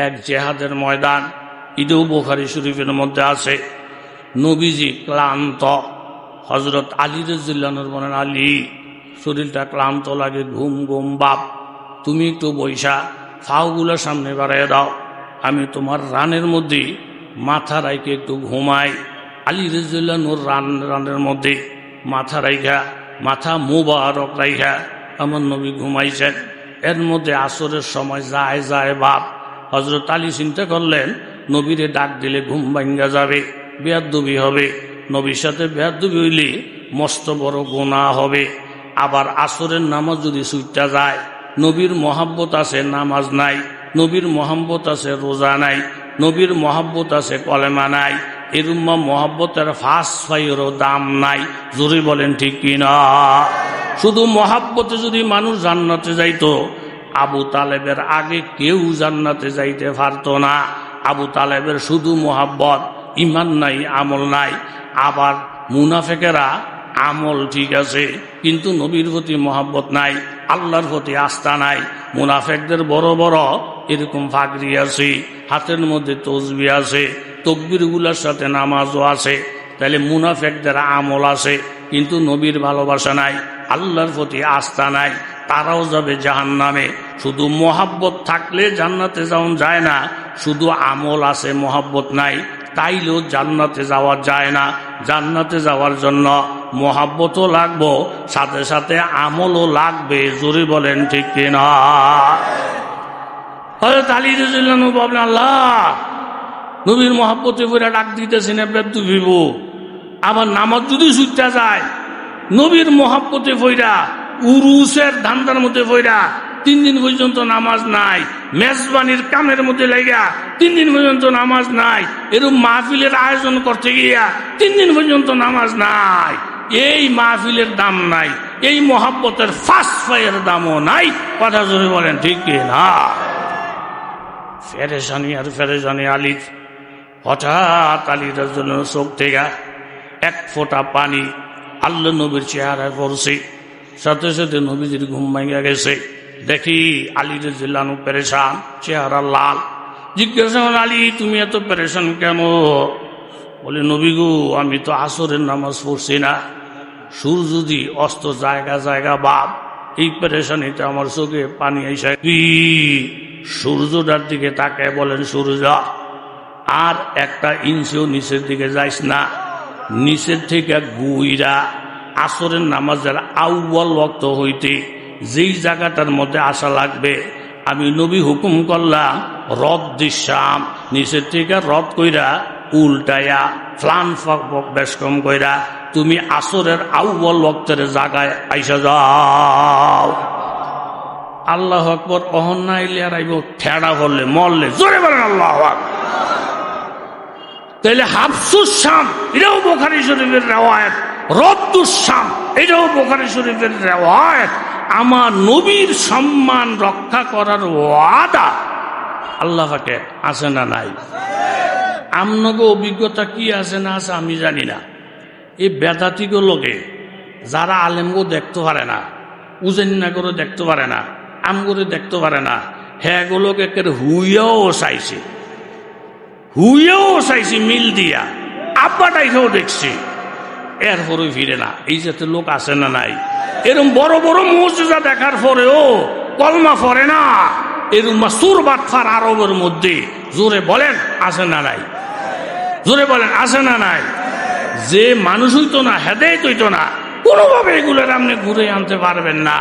এক জেহাদের ময়দান। ঈদে বুখারী শরীফের মধ্যে আছে, নবীজি ক্লান্ত, হযরত আলী রাদিয়াল্লাহু আনহু বলেন, আলী শরীরটা ক্লান্ত লাগে, ঘুম ঘুম বাপ, তুমি একটু বৈশা ফাওগুলো সামনে বাড়াইয়া দাও, আমি তোমার রানের মধ্যে মাথা রাইকে একটু ঘুমাই। আলী রাদিয়াল্লাহু আনহুর রানের মধ্যে মাথা রাইখা, মাথা মুবারক রাইখা আমার নবী ঘুমাইছেন। এর মধ্যে আসরের সময় যায় যায় বাপ, হযরত আলী চিন্তা করলেন নবীরে ডাক দিলে ঘুম ভাঙ্গা যাবে, বেয়াদবি হবে, নবীর সাথে বেয়াদবি হইলে মস্ত বড় গুনাহ হবে। আবার আসরের নামাজ যদি ছুটটা যায়, নবীর মহাব্বত আছে নামাজ নাই, নবীর মহাব্বত আছে রোজা নাই, নবীর মহাব্বত আছে কলেমা নাই, এরুম্মা মহাব্বতের ফাঁস ফাইয়েরও দাম নাই। জোরে বলেন ঠিক কিনা? শুধু মহাব্বতে যদি মানুষ জান্নাতে যাইতো, আবু তালেবের আগে কেউ জান্নাতে যাইতে পারত না। আবু তালেবের শুধু মহাব্বত, ইমান নাই, আমল নাই। আবার মুনাফেকেরা আমল ঠিক আছে কিন্তু নবীর প্রতি মহাব্বত নাই, আল্লাহর প্রতি আস্থা নাই। মুনাফেকদের বড় বড় এরকম ফাগরি আছে, হাতের মধ্যে তসবিহ আছে, তকবীরগুলোর সাথে নামাজও আছে। তাহলে মুনাফেকদের আমল আছে কিন্তু নবীর ভালোবাসা নাই, আল্লাহর প্রতি আস্থা নাই, তারাও যাবে জাহান্নামে। শুধু মহাব্বত থাকলে জান্নাতে যাওয়া যায় না, শুধু আমল আছে মহাব্বত নাই, তাইলেও জান্নাতে যাওয়া যায় না। জান্নাতে যাওয়ার জন্য মহাব্বতও লাগবো, সাথে সাথে আমলও লাগবে। জোরে বলেন ঠিক কিনা? হযরত আলী রাদিয়াল্লাহু আনহু বলেন, আল্লাহ নবীর মহাব্বতে পড়ে ডাক দিতেছেন বেদু ভিব, আবার নামাজ যদি ছুটতে যায়, নবীর মহাব্বতে পড়া উরুসের ধান্দার মধ্যে পড়া 3 দিন পর্যন্ত নামাজ নাই, মেজবানির কামের মধ্যে লেগা 3 দিন পর্যন্ত নামাজ নাই, এরকম মাহফিলের আয়োজন করতে গিয়া 3 দিন পর্যন্ত নামাজ নাই। এই মাহফিলের দাম নাই, এই মহাব্বতের ফাঁস ফাইয়ের দামও নাই। কথা জোরে বলেন ঠিক কি না? ফেরেশানি আর ফেরেশানি আলী। হঠাৎ আলী রাদিয়াল্লাহু আনহু চোখ থেকে এক ফোঁটা পানি আল্লাহ নবীর চেহারায় পড়ছে, সাথে সাথে নবীজির ঘুম ভাঙা গেছে। দেখি আলী রাদিয়াল্লাহু আনহু পেরেশান, চেহারা লাল। জিজ্ঞাসা করলেন, আলী তুমি এত পেরেশান কেন? বলে, নবী গো আমি তো আসরের নামাজ পড়ছি না, সূর্য যদি অস্ত জায়গা জায়গা বাপ, এই পেরেশানিতে আমার চোখে পানি এসে। সূর্যটার দিকে তাকায় বলেন, সূর্য আর 1 ইঞ্চিও নিচের দিকে যাইস না, নিচের থেকে গুইরা আসরের নামাজের আউয়াল ওয়াক্ত হইতে যেই জায়গাটার মধ্যে আসা লাগবে, আমি নবী হুকুম করলাম রদ দিশাম, নিচের থেকে রদ কইরা উল্টায়া ফ্লান ফক বেশ কম কইরা তুমি আসরের আউয়াল ওয়াক্তের জায়গায় আইসা যাও। আল্লাহ আকবার। অহন না আইলে আর আইব ঠেড়া করলে মরলে। জোরে বলেন আল্লাহু আকবার। তাইলে হাফসুস শাম এটাও বুখারী শরীফের riwayat, রদ্দুস শাম এটাও বুখারী শরীফের riwayat। আমার নবীর সম্মান রক্ষা করার ওয়াদা আল্লাহ পাকে আছে না নাই? আমনগো অভিজ্ঞতা কি আছে না আছে আমি জানি না। এই বেদাতিগুলোকে যারা আলেমগো দেখতে পারে না, উজেন্নাগরও দেখতে পারে না, আমগরে দেখতে পারে না, হ্যাঁ গুলোকে হুইয়াও চাইছি মিল দিয়া, আব্বাটাইকেও দেখছি, এরপরে ফিরে না। এই যাতে লোক আছে না নাই? এরকম বড় বড় মুজিজা দেখার পরেও কলমা পড়ে না, এরকম মাসুর বাটফার আরবের মধ্যে। জোরে বলেন আছে না নাই? জোরে বলেন আছে না নাই? যে মানুষ হইতো না, হেদায়েত হইতো না, কোনোভাবে এগুলোর আপনি ঘুরে আনতে পারবেন না।